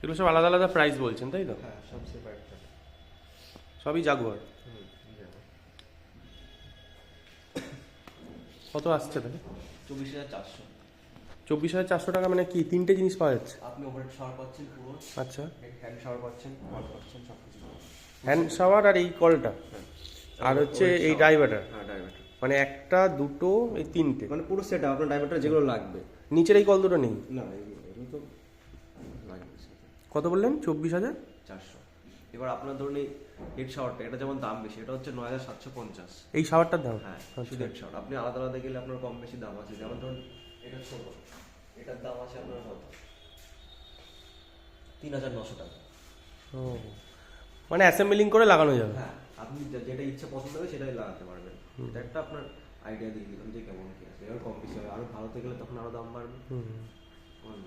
এগুলো সব আলাদা আলাদা প্রাইস বলছেন তাই তো? হ্যাঁ, সব সেপারেট থাকে। সবই জাগুয়ার। যাবো। কত আসছে তাহলে? 24,400। 24,400 টাকা মানে কি তিনটে জিনিস পাওয়া যাচ্ছে? আপনি ওভারহেড শাওয়ার পাচ্ছেন পুরো, আচ্ছা, হ্যান্ড শাওয়ার পাচ্ছেন, কল পাচ্ছেন, সব কিছু। হ্যান্ড শাওয়ার আর এই কলটা হ্যাঁ। আর হচ্ছে Overhead এই shower। ডাইভার্টার, হ্যাঁ, ডাইভার্টার। মানে একটা দুটো এই তিনটে, মানে পুরো সেট আপনার ডাইভার্টার যেগুলো লাগবে। নিচের এই কল দুটো নেই? না, এগুলো তো লাগবে সাথে। কত বললেন? 24,000? 400। এবার আপনার ধরুন এই হেড শাওয়ারটা, এটা যেমন দাম বেশি, এটা হচ্ছে 9,750। এই শাওয়ারটার দাম? হ্যাঁ, আচ্ছা। শুধু হেড শাওয়ার। আপনি আলাদা আলাদা গেলে আপনার কম বেশি দাম আছে। যেমন ধরুন এটা ছোট, এটার দাম আছে আপনার কত, 3,900 টাকা। ও, মানে অ্যাসেম্বলিং করে লাগানো যাবে? হ্যাঁ, আপনি যেটা ইচ্ছা পছন্দ হবে সেটাই লাগাতে পারবেন। এটা একটা আপনার আইডিয়া দিয়ে দিলাম যে কেমন কি আছে। এবার কম বেশি হবে, আরো ভালো থেকে গেলে তখন আরো দাম বাড়বে। হুম। হুম।